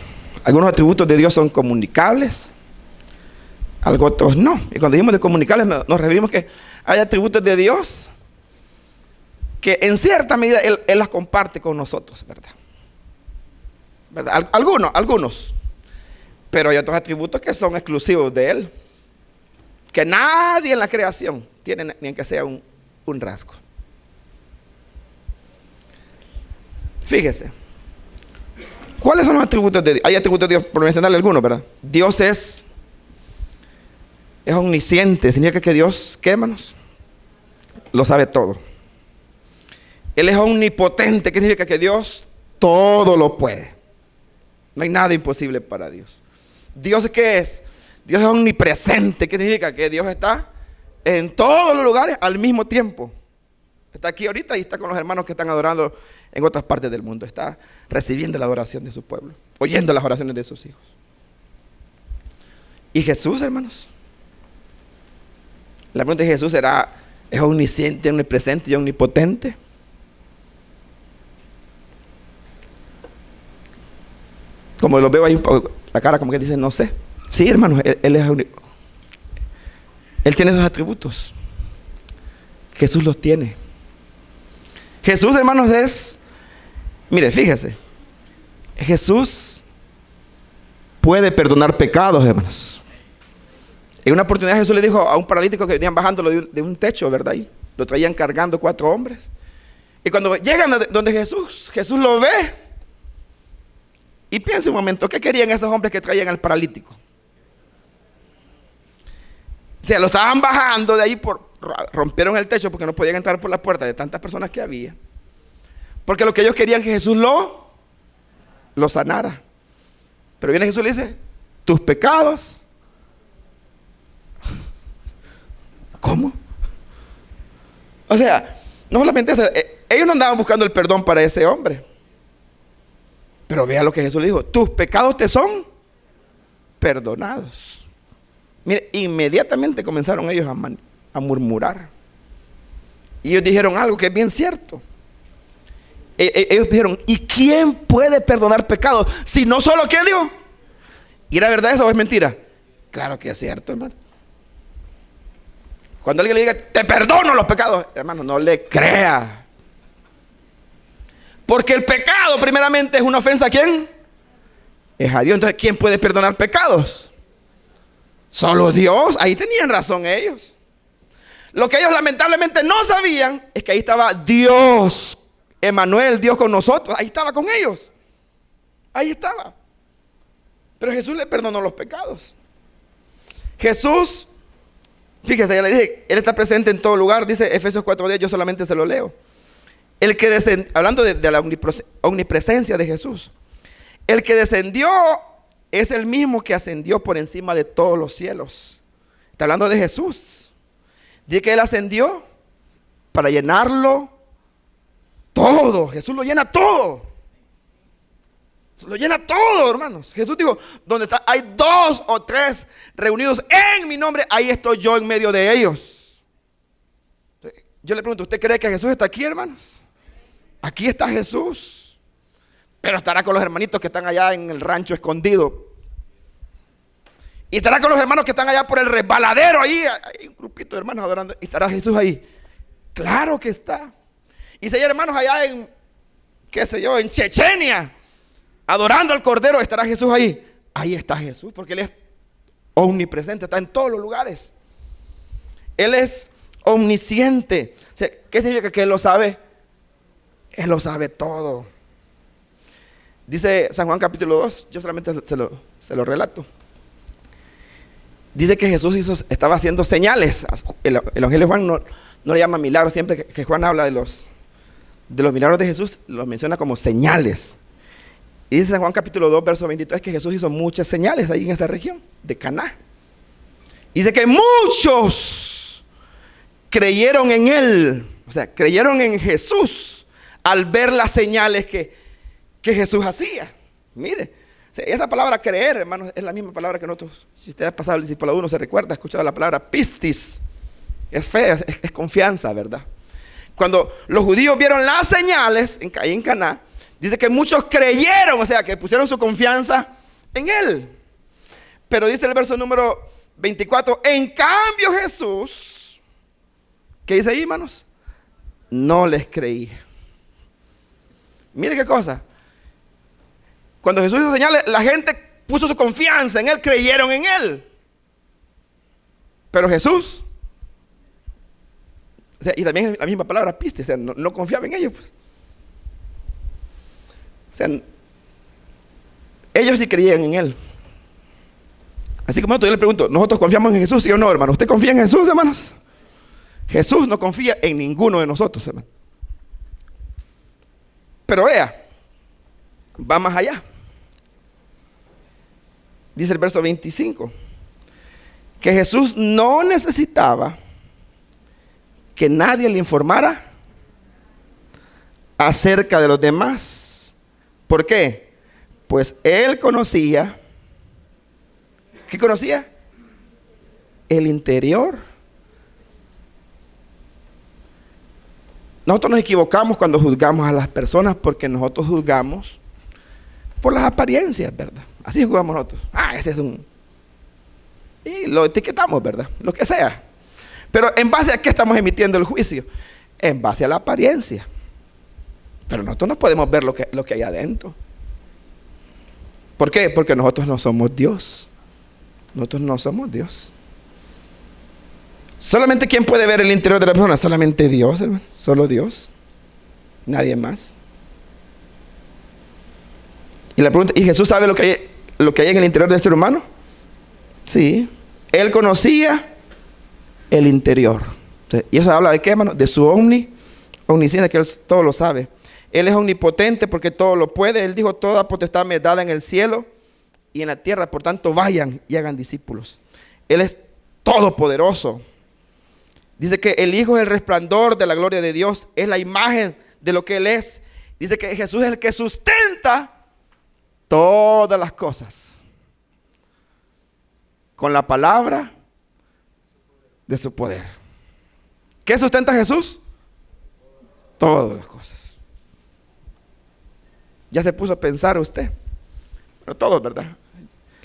Algunos atributos de Dios son comunicables, algo otros no. Y cuando decimos de comunicables nos referimos que hay atributos de Dios que en cierta medida Él las comparte con nosotros, ¿verdad? ¿Verdad? Algunos. Pero hay otros atributos que son exclusivos de Él, que nadie en la creación tiene, ni que sea un rasgo. Fíjese, ¿cuáles son los atributos de Dios? Hay atributos de Dios, por mencionarle algunos, ¿verdad? Dios es omnisciente. Significa que Dios, ¿qué, hermanos? Lo sabe todo. Él es omnipotente, que significa que Dios todo lo puede. No hay nada imposible para Dios. Dios, ¿qué es? Dios es omnipresente, que significa que Dios está en todos los lugares al mismo tiempo. Está aquí ahorita y está con los hermanos que están adorando en otras partes del mundo. Está recibiendo la adoración de su pueblo, oyendo las oraciones de sus hijos. Y Jesús, hermanos, la pregunta de Jesús ¿es omnisciente, omnipresente y omnipotente? Como lo veo ahí, la cara como que dice, no sé. Sí, hermanos, Él tiene esos atributos. Jesús los tiene. Jesús, hermanos, mire, fíjese, Jesús puede perdonar pecados, hermanos. En una oportunidad Jesús le dijo a un paralítico que venían bajándolo de un techo, ¿verdad? Y lo traían cargando 4 hombres. Y cuando llegan donde Jesús lo ve. Y piense un momento, ¿qué querían esos hombres que traían al paralítico? O sea, lo estaban bajando de ahí, rompieron el techo porque no podían entrar por la puerta de tantas personas que había. Porque lo que ellos querían que Jesús lo sanara. Pero viene Jesús y le dice, tus pecados. ¿Cómo? O sea, no solamente eso, ellos no andaban buscando el perdón para ese hombre. Pero vea lo que Jesús le dijo, tus pecados te son perdonados. Mire, inmediatamente comenzaron ellos a murmurar. Y ellos dijeron algo que es bien cierto. Ellos dijeron, ¿y quién puede perdonar pecados? Si no solo, ¿quién dijo? ¿Y era verdad eso o es mentira? Claro que es cierto, hermano. Cuando alguien le diga, te perdono los pecados, hermano, no le crea. Porque el pecado primeramente es una ofensa ¿a quién? Es a Dios. Entonces, ¿quién puede perdonar pecados? Solo Dios. Ahí tenían razón ellos. Lo que ellos lamentablemente no sabían es que ahí estaba Dios, Emmanuel, Dios con nosotros. Ahí estaba con ellos. Ahí estaba. Pero Jesús le perdonó los pecados. Jesús, fíjese, ya le dije, Él está presente en todo lugar. Dice Efesios 4:10, yo solamente se lo leo. El que descendió, hablando de la omnipresencia de Jesús, el que descendió es el mismo que ascendió por encima de todos los cielos. Está hablando de Jesús. Dice que Él ascendió para llenarlo todo. Jesús lo llena todo. Lo llena todo, hermanos. Jesús dijo, donde hay 2 o 3 reunidos en mi nombre, ahí estoy yo en medio de ellos. Yo le pregunto, ¿usted cree que Jesús está aquí, hermanos? Aquí está Jesús, pero estará con los hermanitos que están allá en el rancho escondido. Y estará con los hermanos que están allá por el resbaladero. Ahí hay un grupito de hermanos adorando. Y estará Jesús ahí. Claro que está. Y si hay hermanos allá en, qué sé yo, en Chechenia, adorando al Cordero, estará Jesús ahí. Ahí está Jesús, porque Él es omnipresente, está en todos los lugares. Él es omnisciente. O sea, ¿qué significa que Él lo sabe? Él lo sabe todo. Dice San Juan capítulo 2, yo solamente se lo relato. Dice que Jesús estaba haciendo señales. El Evangelio de Juan no le llama milagros. Siempre que Juan habla de los milagros de Jesús, los menciona como señales. Y dice San Juan capítulo 2, verso 23, que Jesús hizo muchas señales ahí en esa región de Caná. Dice que muchos creyeron en Él, o sea, creyeron en Jesús al ver las señales que Jesús hacía. Mire, esa palabra creer, hermanos, es la misma palabra que nosotros, si usted ha pasado el discipulado 1, se recuerda, ha escuchado la palabra pistis. Es fe, es confianza, ¿verdad? Cuando los judíos vieron las señales ahí en Caná, dice que muchos creyeron, o sea, que pusieron su confianza en Él. Pero dice el verso número 24, en cambio Jesús, ¿qué dice ahí, hermanos? No les creí. Mire qué cosa. Cuando Jesús hizo señales, la gente puso su confianza en Él, creyeron en Él. Pero Jesús, o sea, y también la misma palabra piste, o sea, no confiaba en ellos, pues. O sea, ellos sí creían en Él. Así como yo le pregunto, ¿nosotros confiamos en Jesús, sí o no, hermano? ¿Usted confía en Jesús, hermanos? Jesús no confía en ninguno de nosotros, hermano. Pero vea, va más allá. Dice el verso 25, que Jesús no necesitaba que nadie le informara acerca de los demás. ¿Por qué? Pues Él conocía, ¿qué conocía? El interior. Nosotros nos equivocamos cuando juzgamos a las personas, porque nosotros juzgamos por las apariencias, ¿verdad? Así juzgamos nosotros. Ese es un... Y lo etiquetamos, ¿verdad? Lo que sea. Pero ¿en base a qué estamos emitiendo el juicio? En base a la apariencia. Pero nosotros no podemos ver lo que hay adentro. ¿Por qué? Porque nosotros no somos Dios. Nosotros no somos Dios. Solamente ¿quién puede ver el interior de la persona? Solamente Dios, hermano. Solo Dios. Nadie más. Y la pregunta, ¿y Jesús sabe lo que hay en el interior del ser humano? Sí. Él conocía el interior. Y eso habla de qué, hermano? De su omnisciencia, que Él todo lo sabe. Él es omnipotente porque todo lo puede. Él dijo, toda potestad me es dada en el cielo y en la tierra. Por tanto, vayan y hagan discípulos. Él es todopoderoso. Dice que el Hijo es el resplandor de la gloria de Dios. Es la imagen de lo que Él es. Dice que Jesús es el que sustenta todas las cosas con la palabra de su poder. ¿Qué sustenta Jesús? Todas las cosas. Ya se puso a pensar usted. Pero todos, ¿verdad?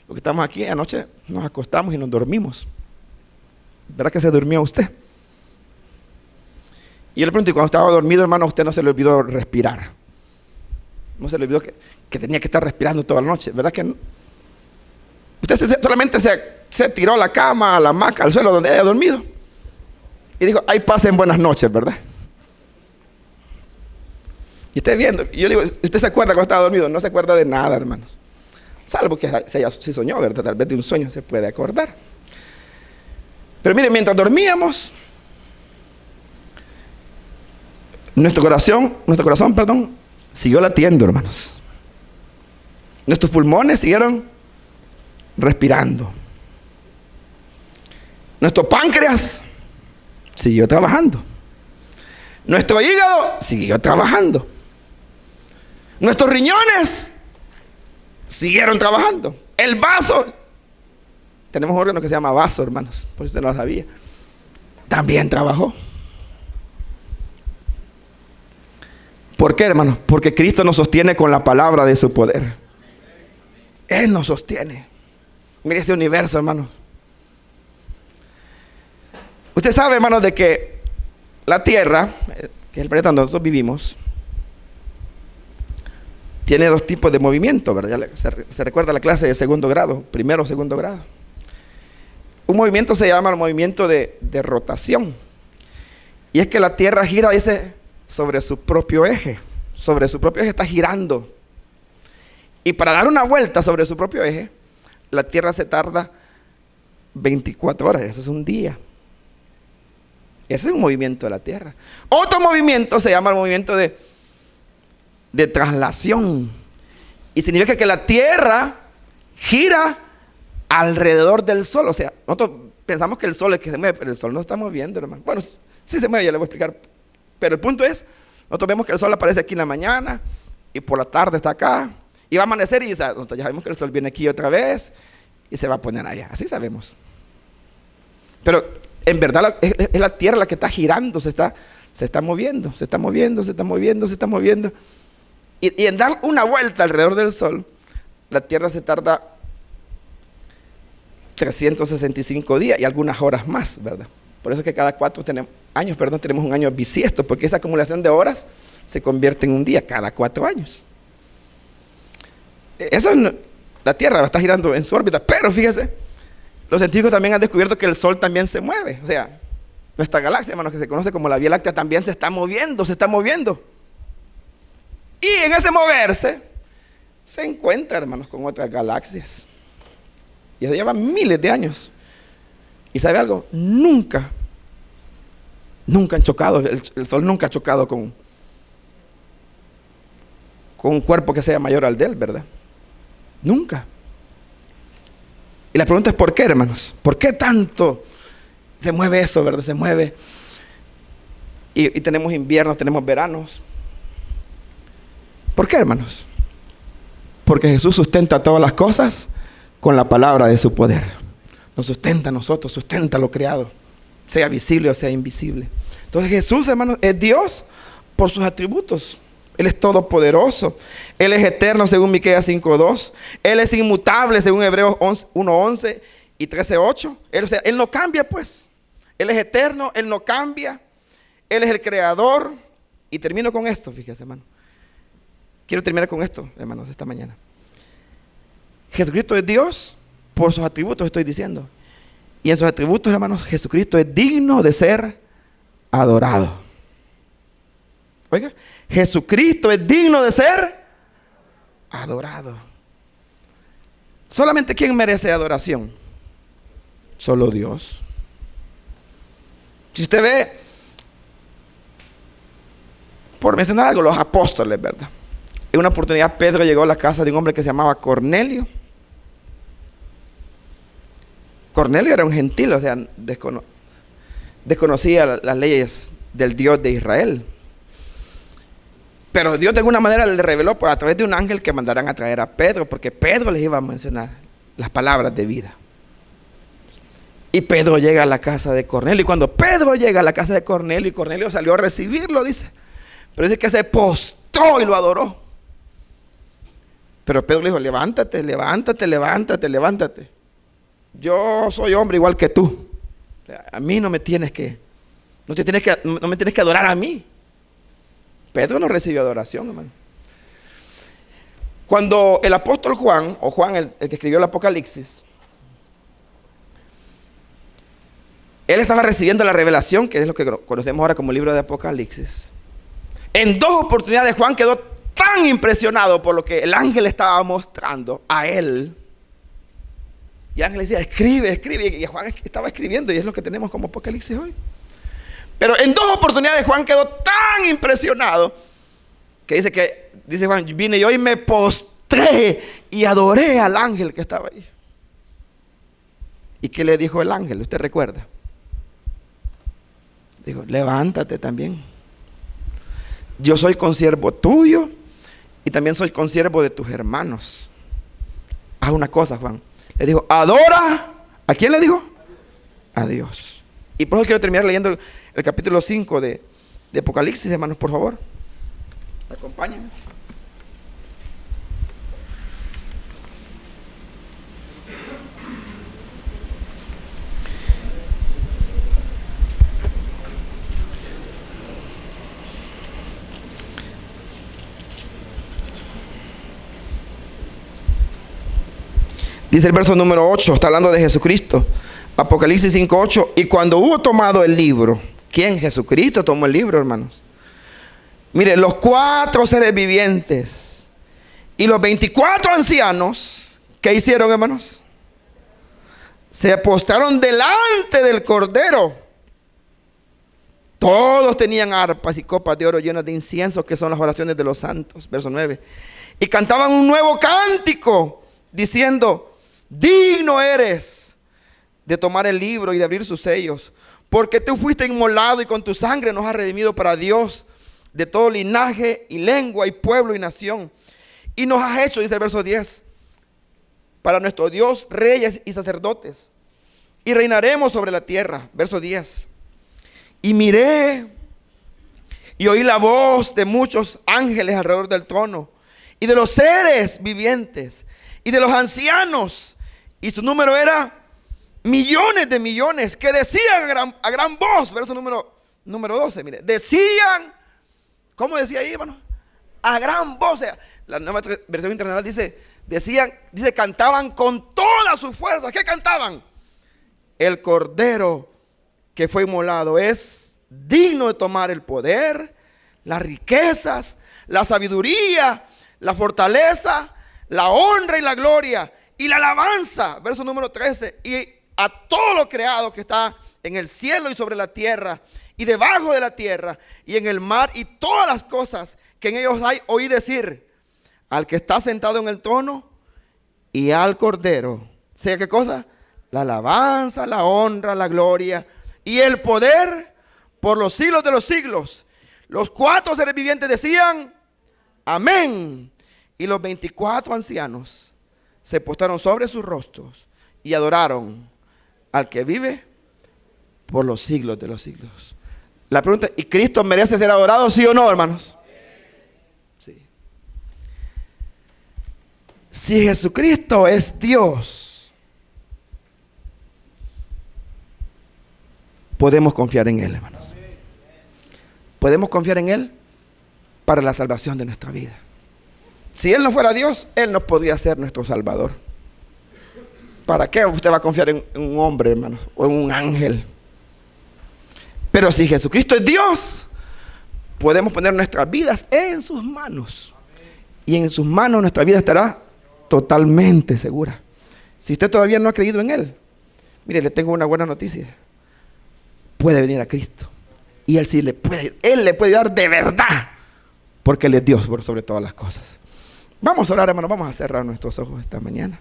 Los que estamos aquí anoche nos acostamos y nos dormimos. ¿Verdad que se durmió usted? Y yo le pregunto, ¿y cuando estaba dormido, hermano, a usted no se le olvidó respirar? No se le olvidó que tenía que estar respirando toda la noche, ¿verdad que no? Usted solamente se tiró a la cama, a la hamaca, al suelo donde haya dormido y dijo, ahí pasen buenas noches, ¿verdad? Y usted viendo, yo le digo, ¿usted se acuerda cuando estaba dormido? No se acuerda de nada, hermanos. Salvo que se soñó, ¿verdad? Tal vez de un sueño se puede acordar. Pero mire, mientras dormíamos, nuestro corazón, siguió latiendo, hermanos. Nuestros pulmones siguieron respirando. Nuestro páncreas siguió trabajando. Nuestro hígado siguió trabajando. Nuestros riñones siguieron trabajando. El vaso, tenemos un órgano que se llama vaso, hermanos, por si usted no lo sabía, también trabajó. ¿Por qué, hermanos? Porque Cristo nos sostiene con la palabra de su poder. Él nos sostiene. Mire ese universo, hermanos. Usted sabe, hermanos, de que la Tierra, que es el planeta donde nosotros vivimos, tiene dos tipos de movimiento, ¿verdad? Se recuerda la clase de segundo grado, primero o segundo grado. Un movimiento se llama el movimiento de rotación. Y es que la Tierra gira, dice, sobre su propio eje. Sobre su propio eje está girando. Y para dar una vuelta sobre su propio eje, la Tierra se tarda 24 horas. Eso es un día. Ese es un movimiento de la Tierra. Otro movimiento se llama el movimiento de traslación. Y significa que la Tierra gira alrededor del Sol. O sea, nosotros pensamos que el sol es el que se mueve, pero el sol no está moviendo, hermano. Bueno, sí se mueve, ya le voy a explicar. Pero el punto es, nosotros vemos que el sol aparece aquí en la mañana y por la tarde está acá. Y va a amanecer y nosotros ya sabemos que el sol viene aquí otra vez y se va a poner allá. Así sabemos. Pero en verdad es la tierra la que está girando, se está moviendo, se está moviendo, se está moviendo, se está moviendo. Y en dar una vuelta alrededor del sol, la tierra se tarda 365 días y algunas horas más, ¿verdad? Por eso es que cada 4 años tenemos un año bisiesto, porque esa acumulación de horas se convierte en un día cada 4 años. Eso es, la tierra está girando en su órbita, pero fíjese, los científicos también han descubierto que el sol también se mueve. O sea, nuestra galaxia, hermanos, que se conoce como la Vía Láctea, también se está moviendo, se está moviendo. Y en ese moverse se encuentra, hermanos, con otras galaxias. Y eso lleva miles de años. ¿Y sabe algo? Nunca han chocado, el sol nunca ha chocado con un cuerpo que sea mayor al de él, ¿verdad? Nunca. Y la pregunta es ¿por qué, hermanos? ¿Por qué tanto se mueve eso, verdad? Se mueve. Y tenemos inviernos, tenemos veranos. ¿Por qué, hermanos? Porque Jesús sustenta todas las cosas con la palabra de su poder. Nos sustenta a nosotros, sustenta lo creado, sea visible o sea invisible. Entonces Jesús, hermanos, es Dios por sus atributos. Él es todopoderoso. Él es eterno según Miqueas 5:2. Él es inmutable según Hebreos 1:11 y 13:8. Él no cambia, pues. Él es eterno, Él no cambia. Él es el creador. Y termino con esto, fíjese, hermano. Quiero terminar con esto, hermanos, esta mañana. Jesucristo es Dios por sus atributos, estoy diciendo. Y en sus atributos, hermanos, Jesucristo es digno de ser adorado. Oiga, Jesucristo es digno de ser adorado. ¿Solamente quién merece adoración? Solo Dios. Si usted ve, por mencionar algo, los apóstoles, ¿verdad? En una oportunidad Pedro llegó a la casa de un hombre que se llamaba Cornelio. Cornelio era un gentil, o sea, desconocía las leyes del Dios de Israel. Pero Dios de alguna manera le reveló a través de un ángel que mandaran a traer a Pedro, porque Pedro les iba a mencionar las palabras de vida. Y Pedro llega a la casa de Cornelio. Y cuando Pedro llega a la casa de Cornelio, y Cornelio salió a recibirlo, dice. Pero dice que se postró y lo adoró. Pero Pedro le dijo, levántate, levántate, levántate, levántate. Yo soy hombre igual que tú. A mí no me tienes que adorar a mí. Pedro no recibió adoración, hermano. Cuando el apóstol Juan, o Juan el que escribió el Apocalipsis, él estaba recibiendo la revelación, que es lo que conocemos ahora como el libro de Apocalipsis. En 2 oportunidades Juan quedó tan impresionado por lo que el ángel estaba mostrando a él. Y el ángel decía, escribe, escribe. Y Juan estaba escribiendo, y es lo que tenemos como Apocalipsis hoy. Pero en 2 oportunidades Juan quedó tan impresionado que dice Juan, vine yo y me postré y adoré al ángel que estaba ahí. ¿Y qué le dijo el ángel? ¿Usted recuerda? Dijo, levántate también. Yo soy consiervo tuyo y también soy consiervo de tus hermanos. Haz una cosa, Juan. Le dijo, adora. ¿A quién le dijo? A Dios. Y por eso quiero terminar leyendo el capítulo 5 de Apocalipsis, hermanos, por favor. Acompáñenme. Dice el verso número 8, está hablando de Jesucristo. Apocalipsis 5:8. Y cuando hubo tomado el libro, ¿quién? Jesucristo tomó el libro, hermanos. Mire, los 4 seres vivientes y los 24 ancianos, ¿qué hicieron, hermanos? Se postraron delante del Cordero. Todos tenían arpas y copas de oro llenas de incienso, que son las oraciones de los santos. Verso 9. Y cantaban un nuevo cántico, diciendo, digno eres de tomar el libro y de abrir sus sellos. Porque tú fuiste inmolado y con tu sangre nos has redimido para Dios de todo linaje y lengua y pueblo y nación. Y nos has hecho, dice el verso 10, para nuestro Dios reyes y sacerdotes. Y reinaremos sobre la tierra. Verso 10. Y miré y oí la voz de muchos ángeles alrededor del trono, y de los seres vivientes, y de los ancianos. Y su número era millones de millones, que decían a gran voz. Verso número 12, mire. Decían, ¿cómo decía ahí, hermano? A gran voz. O sea, la nueva versión internacional dice, cantaban con todas sus fuerzas. ¿Qué cantaban? El Cordero que fue inmolado es digno de tomar el poder, las riquezas, la sabiduría, la fortaleza, la honra y la gloria y la alabanza. Verso número 13. Y a todo lo creado que está en el cielo y sobre la tierra y debajo de la tierra y en el mar y todas las cosas que en ellos hay, oí decir al que está sentado en el trono y al Cordero, ¿sea qué cosa? La alabanza, la honra, la gloria y el poder por los siglos de los siglos. Los 4 seres vivientes decían amén. Y los 24 ancianos se postraron sobre sus rostros y adoraron al que vive por los siglos de los siglos. La pregunta, ¿y Cristo merece ser adorado, sí o no, hermanos? Sí. Si Jesucristo es Dios, podemos confiar en Él, hermanos. Podemos confiar en Él para la salvación de nuestra vida. Si Él no fuera Dios, Él no podría ser nuestro Salvador. ¿Para qué usted va a confiar en un hombre, hermanos? O en un ángel. Pero si Jesucristo es Dios, podemos poner nuestras vidas en sus manos. Y en sus manos nuestra vida estará totalmente segura. Si usted todavía no ha creído en Él, mire, le tengo una buena noticia. Puede venir a Cristo. Y Él sí le puede dar de verdad. Porque Él es Dios por sobre todas las cosas. Vamos a orar, hermano. Vamos a cerrar nuestros ojos esta mañana.